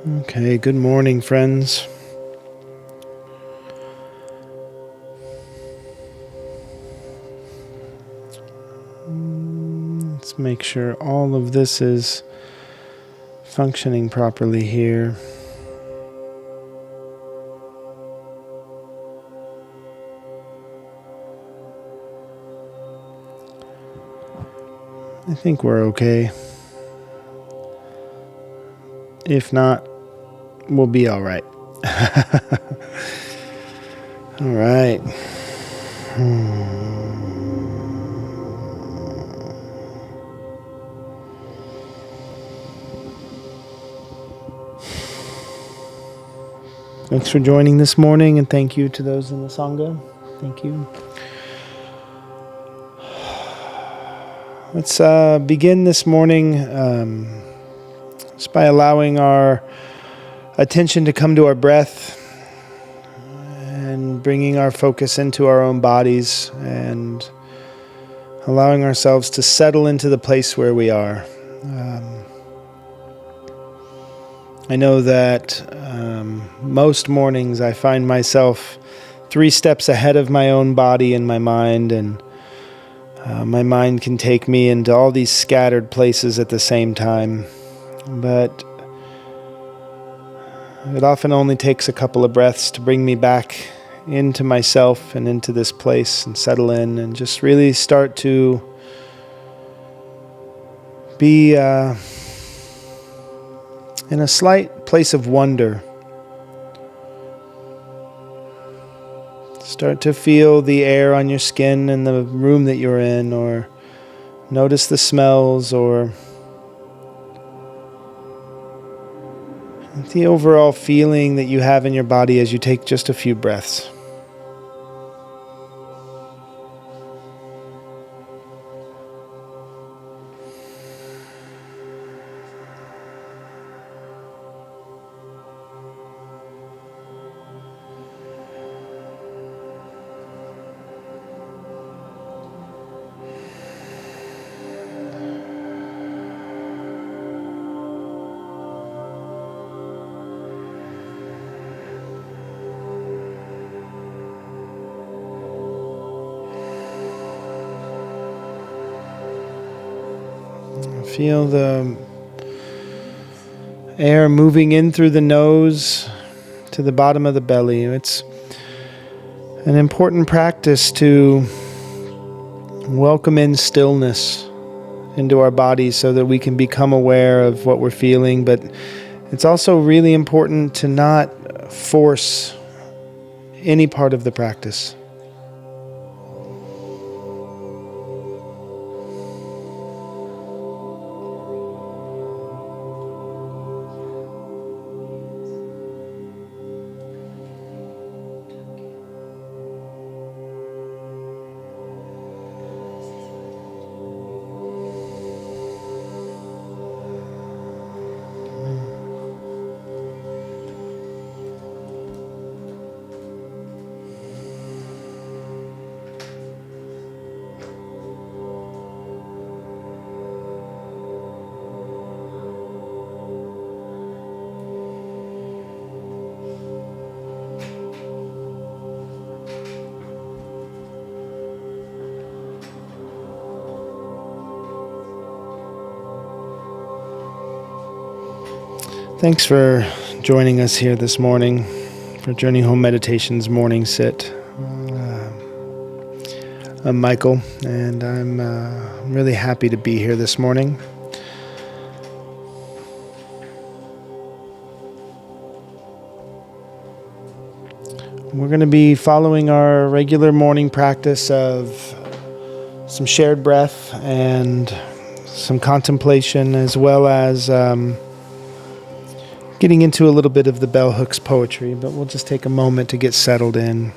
Okay, good morning, friends. Let's make sure all of this is functioning properly here. I think we're okay. If not, we'll be all right. All right. Thanks for joining this morning, and thank you to those in the Sangha. Thank you. Let's begin this morning just by allowing our attention to come to our breath and bringing our focus into our own bodies and allowing ourselves to settle into the place where we are. I know that most mornings I find myself 3 steps ahead of my own body and my mind, and my mind can take me into all these scattered places at the same time. But it often only takes a couple of breaths to bring me back into myself and into this place and settle in and just really start to be in a slight place of wonder. Start to feel the air on your skin in the room that you're in, or notice the smells, or the overall feeling that you have in your body as you take just a few breaths. Feel the air moving in through the nose to the bottom of the belly. It's an important practice to welcome in stillness into our bodies so that we can become aware of what we're feeling. But it's also really important to not force any part of the practice. Thanks for joining us here this morning for Journey Home Meditation's morning sit. I'm Michael, and I'm really happy to be here this morning. We're going to be following our regular morning practice of some shared breath and some contemplation, as well as getting into a little bit of the bell hooks poetry, but we'll just take a moment to get settled in.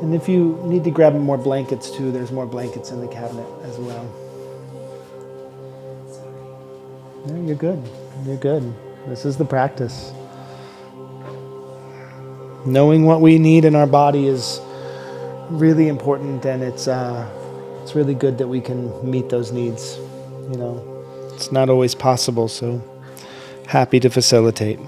And if you need to grab more blankets too, there's more blankets in the cabinet as well. No, you're good. You're good. This is the practice. Knowing what we need in our body is really important, and it's really good that we can meet those needs. It's not always possible, so happy to facilitate.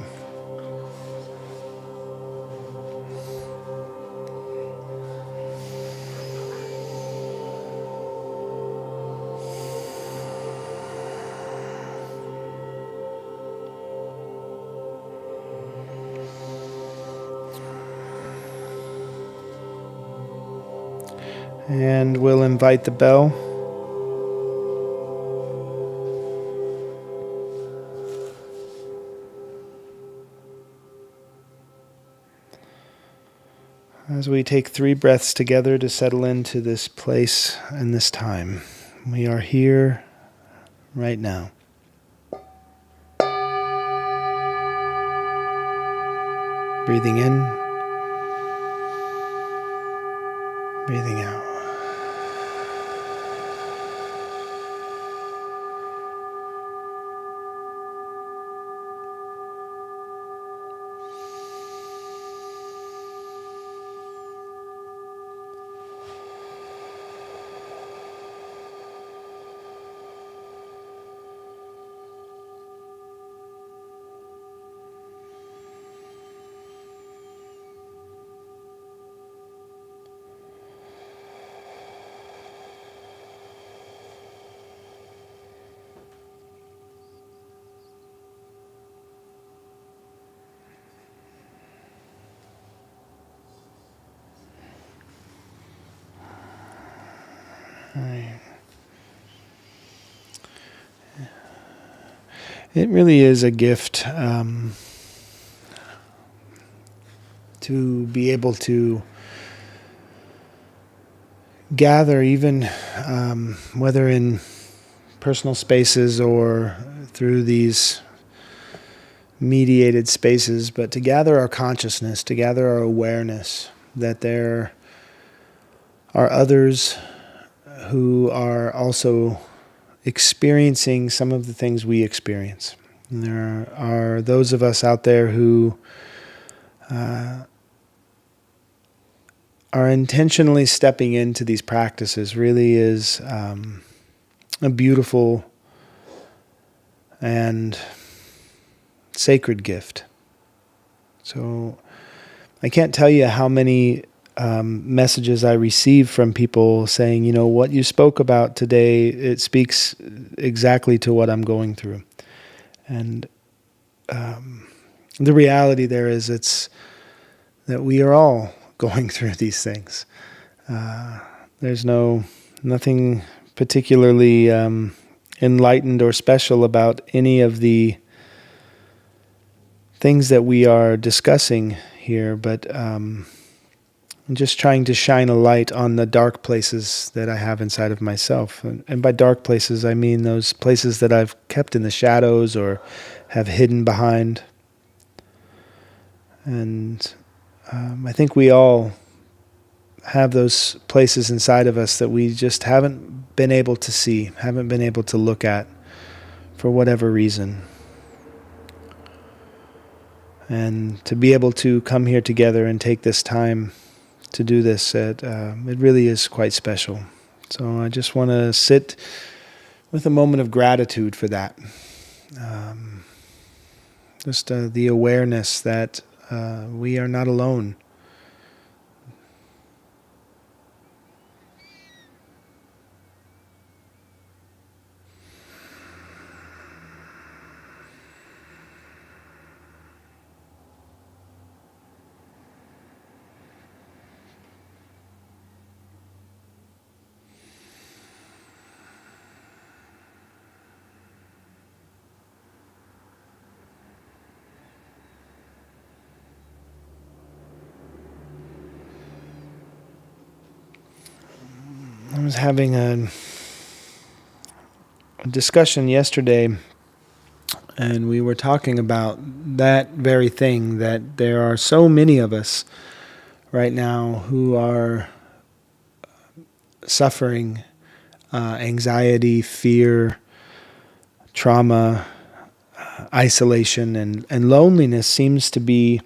And we'll invite the bell. As we take 3 breaths together to settle into this place and this time. We are here right now. Breathing in, breathing out. Right. It really is a gift to be able to gather, even whether in personal spaces or through these mediated spaces, but to gather our consciousness, to gather our awareness that there are others who are also experiencing some of the things we experience. And there are those of us out there who are intentionally stepping into these practices. Really is a beautiful and sacred gift. So I can't tell you how many messages I receive from people saying, what you spoke about today, it speaks exactly to what I'm going through. And the reality there is it's that we are all going through these things. There's nothing particularly enlightened or special about any of the things that we are discussing here, but I'm just trying to shine a light on the dark places that I have inside of myself. And by dark places, I mean those places that I've kept in the shadows or have hidden behind. And I think we all have those places inside of us that we just haven't been able to see, haven't been able to look at for whatever reason. And to be able to come here together and take this time to do this, it really is quite special. So I just want to sit with a moment of gratitude for that. Just the awareness that we are not alone. I was having a discussion yesterday, and we were talking about that very thing, that there are so many of us right now who are suffering anxiety, fear, trauma, isolation, and loneliness seems to be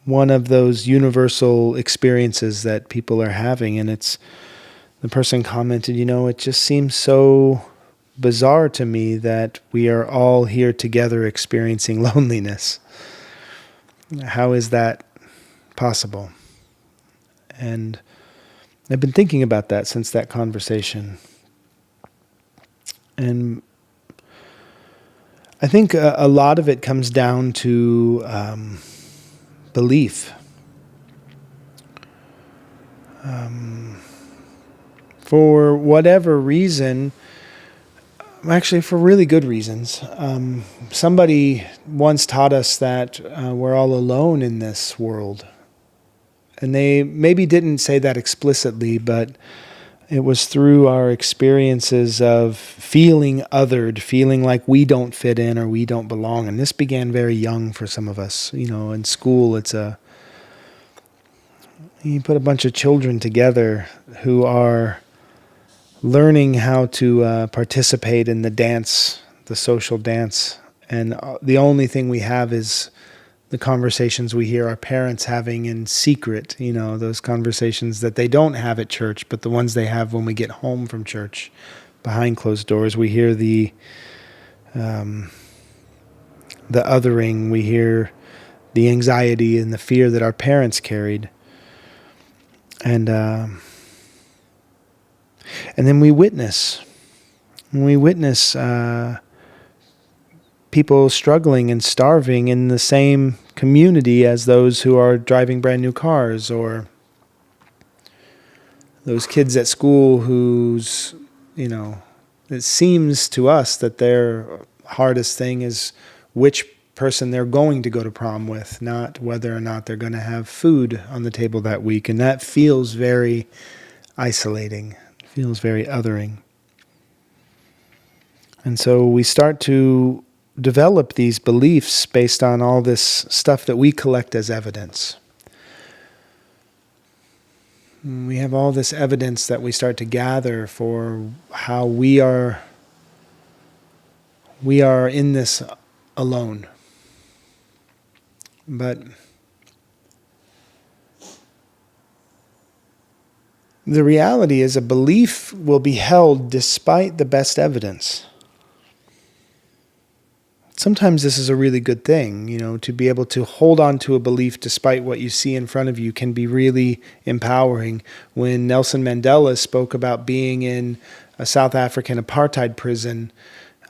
one of those universal experiences that people are having. And the person commented, it just seems so bizarre to me that we are all here together experiencing loneliness. How is that possible? And I've been thinking about that since that conversation. And I think a lot of it comes down to belief. For whatever reason, actually for really good reasons, somebody once taught us that we're all alone in this world. And they maybe didn't say that explicitly, but it was through our experiences of feeling othered, feeling like we don't fit in or we don't belong. And this began very young for some of us. In school, you put a bunch of children together who are learning how to participate in the dance, the social dance. And the only thing we have is the conversations we hear our parents having in secret, those conversations that they don't have at church, but the ones they have when we get home from church behind closed doors. We hear the othering, we hear the anxiety and the fear that our parents carried. And then we witness. We witness people struggling and starving in the same community as those who are driving brand new cars, or those kids at school whose, it seems to us that their hardest thing is which person they're going to go to prom with, not whether or not they're going to have food on the table that week. And that feels very isolating, feels very othering. And so we start to develop these beliefs based on all this stuff that we collect as evidence. We have all this evidence that we start to gather for how we are in this alone. But the reality is a belief will be held despite the best evidence. Sometimes this is a really good thing, to be able to hold on to a belief despite what you see in front of you can be really empowering. When Nelson Mandela spoke about being in a South African apartheid prison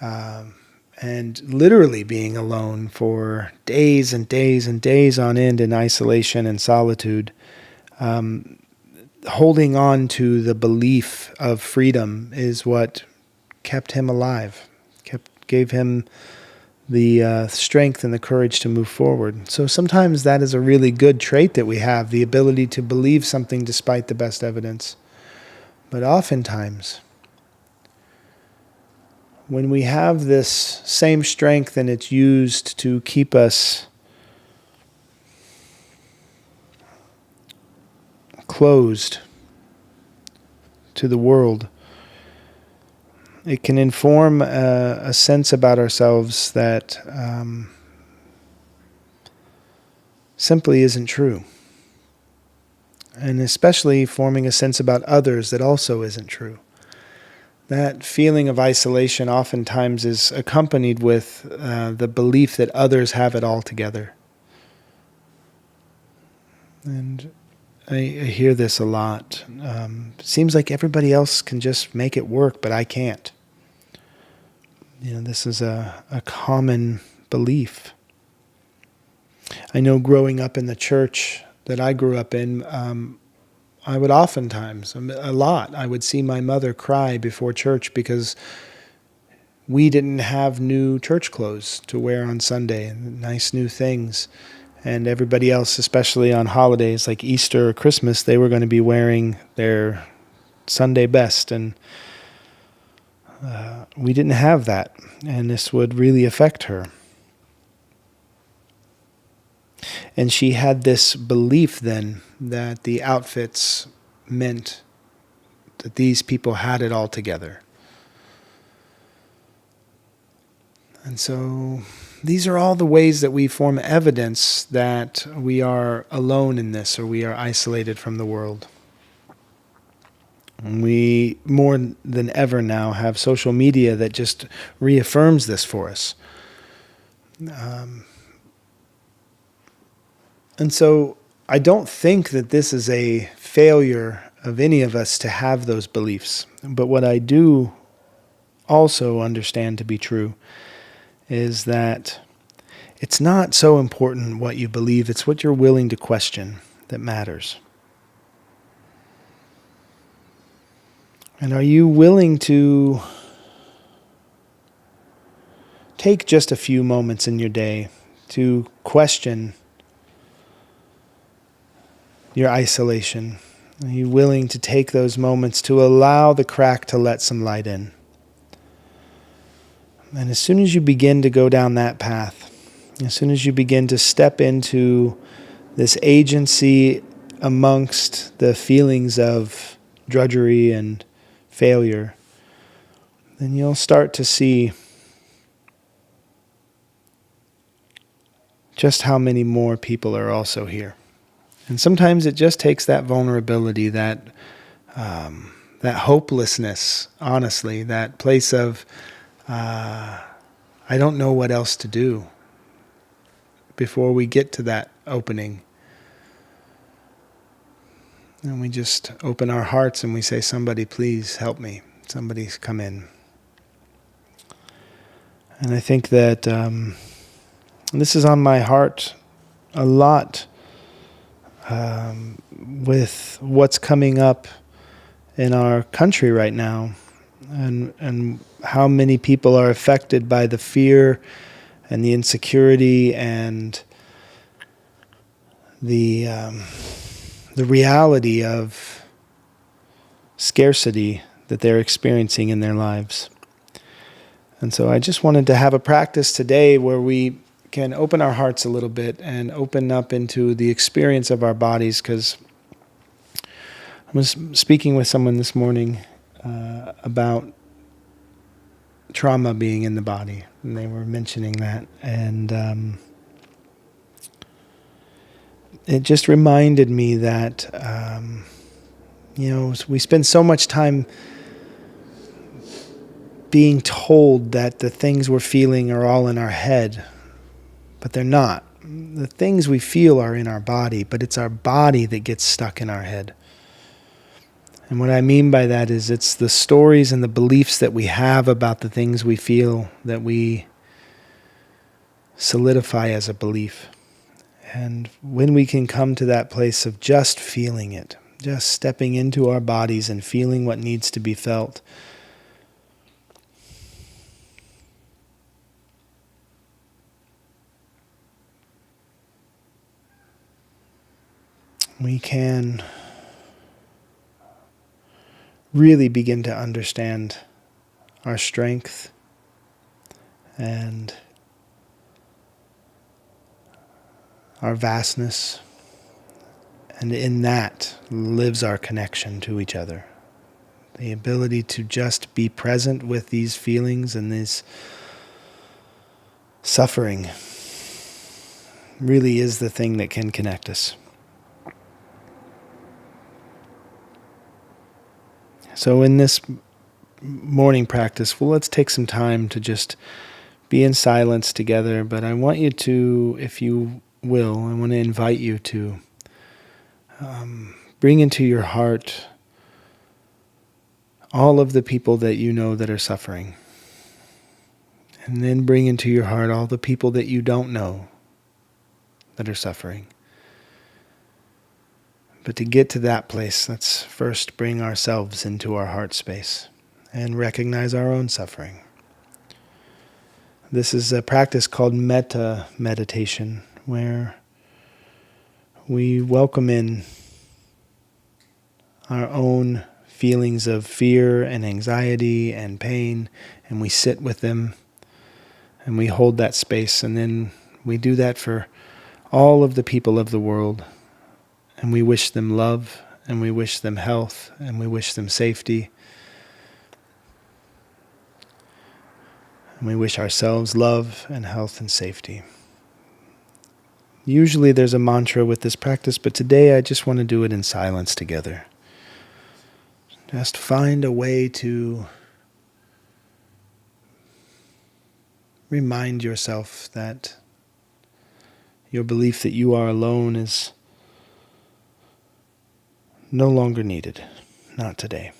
and literally being alone for days and days and days on end in isolation and solitude, holding on to the belief of freedom is what kept him alive, gave him the strength and the courage to move forward. So sometimes that is a really good trait that we have, the ability to believe something despite the best evidence. But oftentimes, when we have this same strength and it's used to keep us closed to the world, it can inform a sense about ourselves that simply isn't true. And especially forming a sense about others that also isn't true. That feeling of isolation oftentimes is accompanied with the belief that others have it all together. And I hear this a lot. Seems like everybody else can just make it work, but I can't. This is a common belief. I know growing up in the church that I grew up in, I would oftentimes, I would see my mother cry before church because we didn't have new church clothes to wear on Sunday, nice new things. And everybody else, especially on holidays like Easter or Christmas, they were going to be wearing their Sunday best. And we didn't have that. And this would really affect her. And she had this belief then that the outfits meant that these people had it all together. And so these are all the ways that we form evidence that we are alone in this, or we are isolated from the world. And we, more than ever now, have social media that just reaffirms this for us. And so I don't think that this is a failure of any of us to have those beliefs. But what I do also understand to be true is that it's not so important what you believe, it's what you're willing to question that matters. And are you willing to take just a few moments in your day to question your isolation? Are you willing to take those moments to allow the crack to let some light in? And as soon as you begin to go down that path, as soon as you begin to step into this agency amongst the feelings of drudgery and failure, then you'll start to see just how many more people are also here. And sometimes it just takes that vulnerability, that hopelessness, honestly, that place of, I don't know what else to do, before we get to that opening. And we just open our hearts and we say, somebody please help me. Somebody's come in. And I think that this is on my heart a lot with what's coming up in our country right now, and how many people are affected by the fear and the insecurity and the reality of scarcity that they're experiencing in their lives. And so I just wanted to have a practice today where we can open our hearts a little bit and open up into the experience of our bodies, because I was speaking with someone this morning about trauma being in the body, and they were mentioning that, and it just reminded me that we spend so much time being told that the things we're feeling are all in our head, but they're not. The things we feel are in our body, but it's our body that gets stuck in our head. And what I mean by that is it's the stories and the beliefs that we have about the things we feel that we solidify as a belief. And when we can come to that place of just feeling it, just stepping into our bodies and feeling what needs to be felt, we can really begin to understand our strength and our vastness, and in that lives our connection to each other. The ability to just be present with these feelings and this suffering really is the thing that can connect us. So in this morning practice, well, let's take some time to just be in silence together. But I want you to, if you will, I want to invite you to bring into your heart all of the people that you know that are suffering. And then bring into your heart all the people that you don't know that are suffering. But to get to that place, let's first bring ourselves into our heart space and recognize our own suffering. This is a practice called metta meditation, where we welcome in our own feelings of fear and anxiety and pain, and we sit with them and we hold that space. And then we do that for all of the people of the world. And we wish them love, and we wish them health, and we wish them safety. And we wish ourselves love and health and safety. Usually there's a mantra with this practice, but today I just want to do it in silence together. Just find a way to remind yourself that your belief that you are alone is no longer needed. Not today.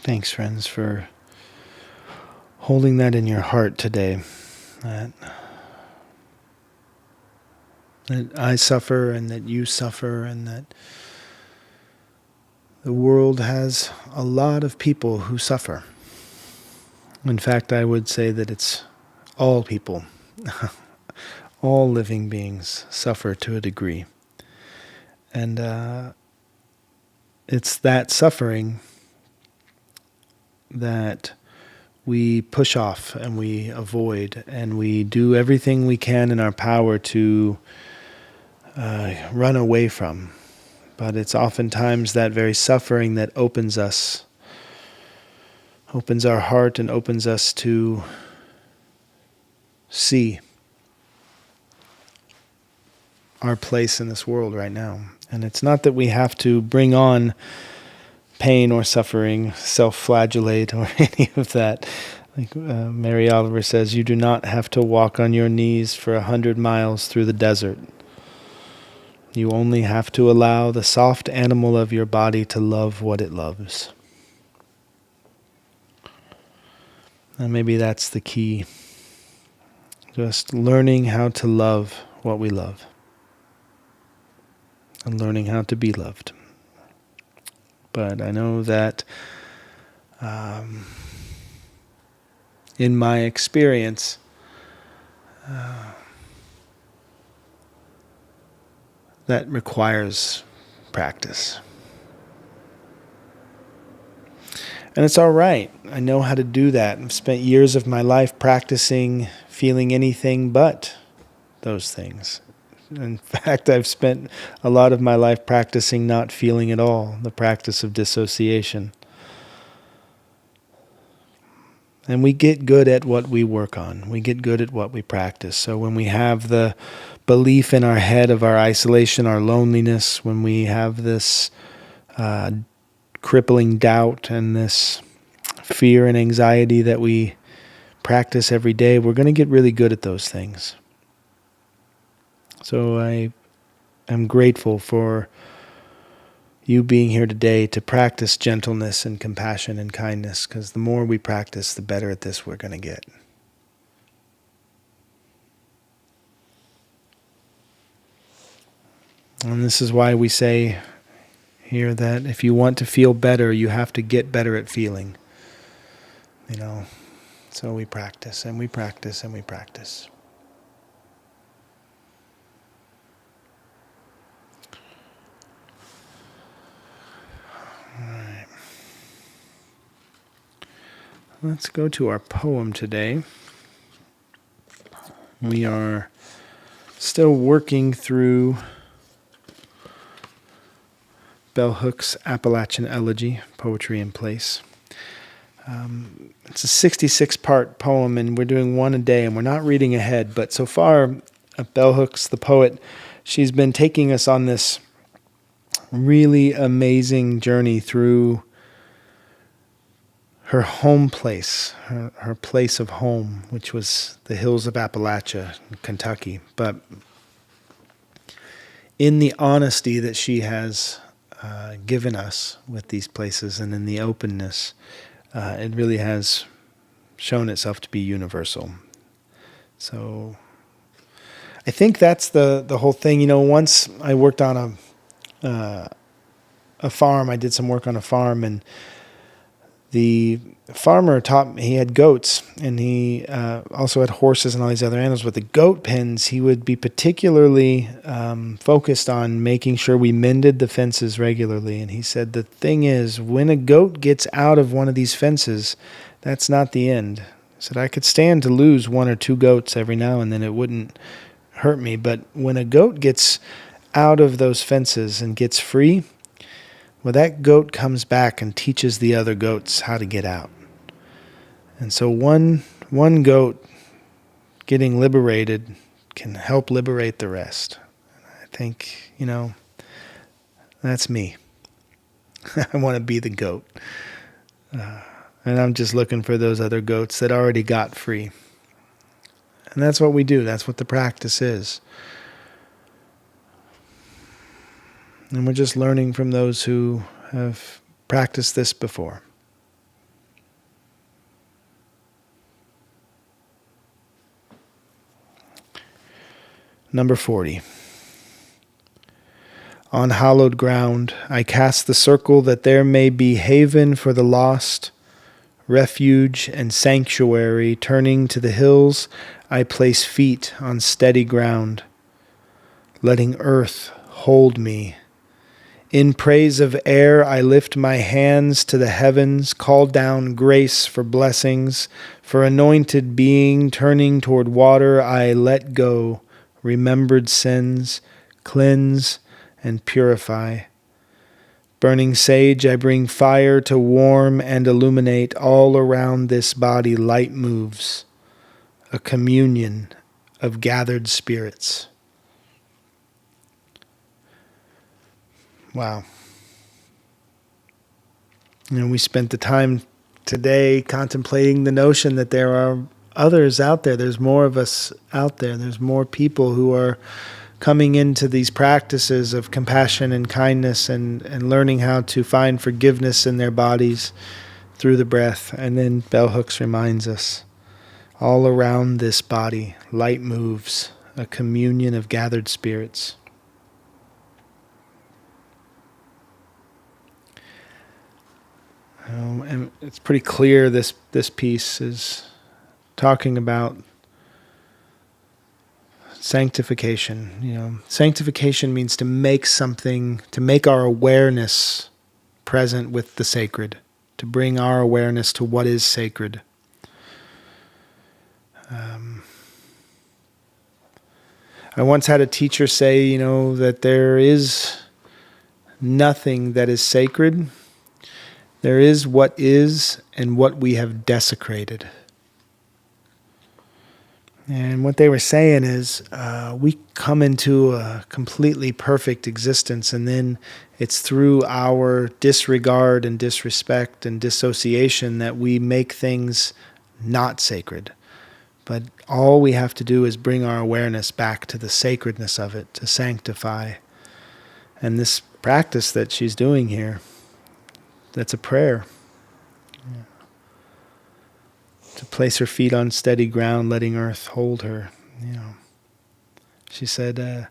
Thanks, friends, for holding that in your heart today. That I suffer and that you suffer and that the world has a lot of people who suffer. In fact, I would say that it's all people. All living beings suffer to a degree. And it's that suffering that we push off and we avoid, and we do everything we can in our power to run away from. But it's oftentimes that very suffering that opens our heart and opens us to see our place in this world right now. And it's not that we have to bring on pain or suffering, self-flagellate or any of that. Like Mary Oliver says, you do not have to walk on your knees for 100 miles through the desert. You only have to allow the soft animal of your body to love what it loves. And maybe that's the key. Just learning how to love what we love. And learning how to be loved. But I know that in my experience, that requires practice. And it's all right. I know how to do that. I've spent years of my life practicing feeling anything but those things. In fact, I've spent a lot of my life practicing not feeling at all, the practice of dissociation. And we get good at what we work on. We get good at what we practice. So when we have the belief in our head of our isolation, our loneliness, when we have this crippling doubt and this fear and anxiety that we practice every day, we're going to get really good at those things. So I am grateful for you being here today to practice gentleness and compassion and kindness, because the more we practice, the better at this we're going to get. And this is why we say here that if you want to feel better, you have to get better at feeling. So we practice and we practice and we practice. All right. Let's go to our poem today. We are still working through Bell Hook's Appalachian Elegy, Poetry in Place. It's a 66-part poem, and we're doing one a day, and we're not reading ahead. But so far, Bell Hooks, the poet, she's been taking us on this really amazing journey through her home place, her place of home, which was the hills of Appalachia, Kentucky. But in the honesty that she has given us with these places, and in the openness, it really has shown itself to be universal. So I think that's the whole thing. Once I worked on a farm. I did some work on a farm, and the farmer taught me, he had goats, and he also had horses and all these other animals. With the goat pens, he would be particularly focused on making sure we mended the fences regularly. And he said, the thing is, when a goat gets out of one of these fences, that's not the end. He said, I could stand to lose one or two goats every now and then. It wouldn't hurt me. But when a goat gets out of those fences and gets free, well, that goat comes back and teaches the other goats how to get out. And so one goat getting liberated can help liberate the rest. I think, that's me. I want to be the goat. And I'm just looking for those other goats that already got free. And that's what we do. That's what the practice is. And we're just learning from those who have practiced this before. Number 40. On hallowed ground, I cast the circle that there may be haven for the lost, refuge and sanctuary. Turning to the hills, I place feet on steady ground, letting earth hold me. In praise of air, I lift my hands to the heavens, call down grace for blessings. For anointed being, turning toward water, I let go remembered sins, cleanse and purify. Burning sage, I bring fire to warm and illuminate. All around this body light moves, a communion of gathered spirits. Wow. We spent the time today contemplating the notion that there are others out there. There's more of us out there. There's more people who are coming into these practices of compassion and kindness and learning how to find forgiveness in their bodies through the breath. And then Bell Hooks reminds us, all around this body, light moves, a communion of gathered spirits. And it's pretty clear this piece is talking about sanctification. Sanctification means to make something, to make our awareness present with the sacred, to bring our awareness to what is sacred. I once had a teacher say, that there is nothing that is sacred. There is what is and what we have desecrated. And what they were saying is we come into a completely perfect existence, and then it's through our disregard and disrespect and dissociation that we make things not sacred. But all we have to do is bring our awareness back to the sacredness of it, to sanctify. And this practice that she's doing here, that's a prayer. Yeah. To place her feet on steady ground, letting earth hold her. She said,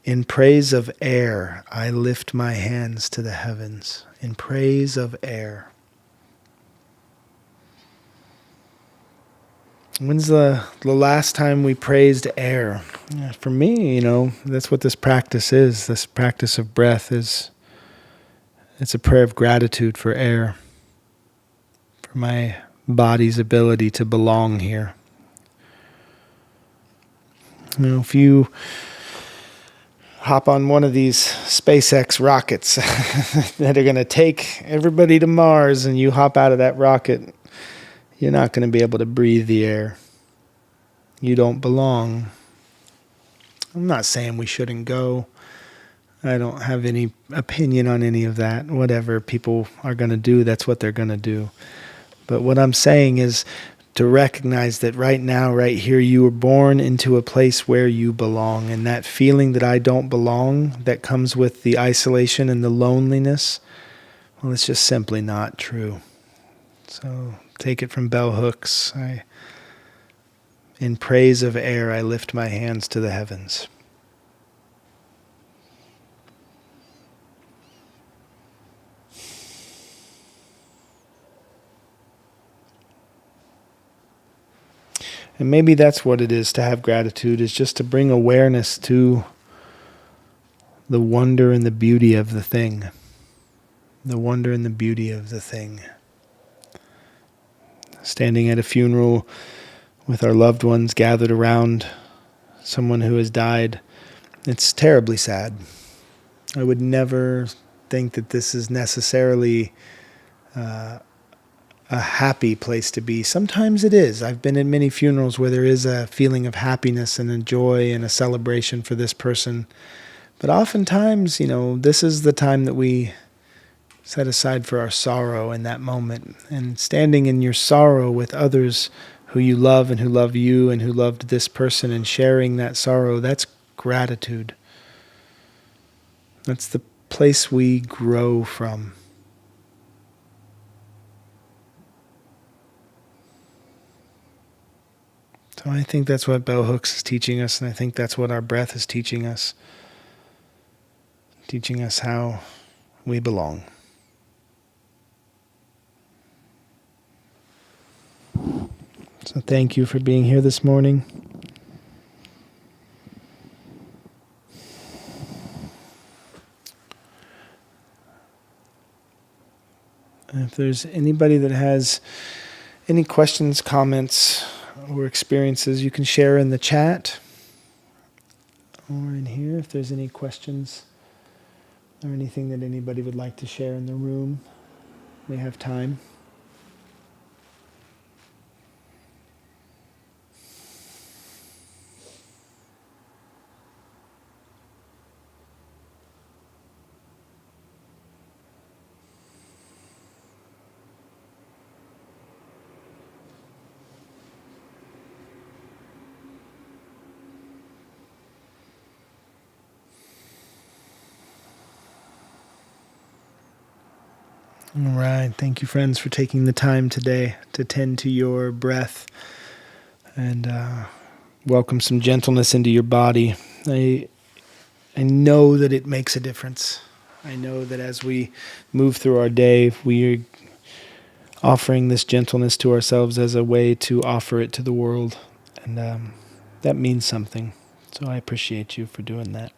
in praise of air, I lift my hands to the heavens. In praise of air. When's the last time we praised air? For me, that's what this practice is. This practice of breath is, it's a prayer of gratitude for air, for my body's ability to belong here. If you hop on one of these SpaceX rockets that are going to take everybody to Mars, and you hop out of that rocket, you're not going to be able to breathe the air. You don't belong. I'm not saying we shouldn't go. I don't have any opinion on any of that. Whatever people are going to do, that's what they're going to do. But what I'm saying is to recognize that right now, right here, you were born into a place where you belong. And that feeling that I don't belong, that comes with the isolation and the loneliness, well, it's just simply not true. So take it from Bell Hooks. In praise of air, I lift my hands to the heavens. And maybe that's what it is to have gratitude, is just to bring awareness to the wonder and the beauty of the thing. The wonder and the beauty of the thing. Standing at a funeral with our loved ones gathered around someone who has died, it's terribly sad. I would never think that this is necessarily a happy place to be. Sometimes it is. I've been in many funerals where there is a feeling of happiness and a joy and a celebration for this person. But oftentimes, this is the time that we set aside for our sorrow in that moment. And standing in your sorrow with others who you love and who love you and who loved this person, and sharing that sorrow, that's gratitude. That's the place we grow from. So I think that's what bell hooks is teaching us, and I think that's what our breath is teaching us how we belong. So thank you for being here this morning. And if there's anybody that has any questions, comments, or experiences, you can share in the chat or in here if there's any questions or anything that anybody would like to share in the room. We have time. All right. Thank you, friends, for taking the time today to tend to your breath and welcome some gentleness into your body. I know that it makes a difference. I know that as we move through our day, we are offering this gentleness to ourselves as a way to offer it to the world. And that means something. So I appreciate you for doing that.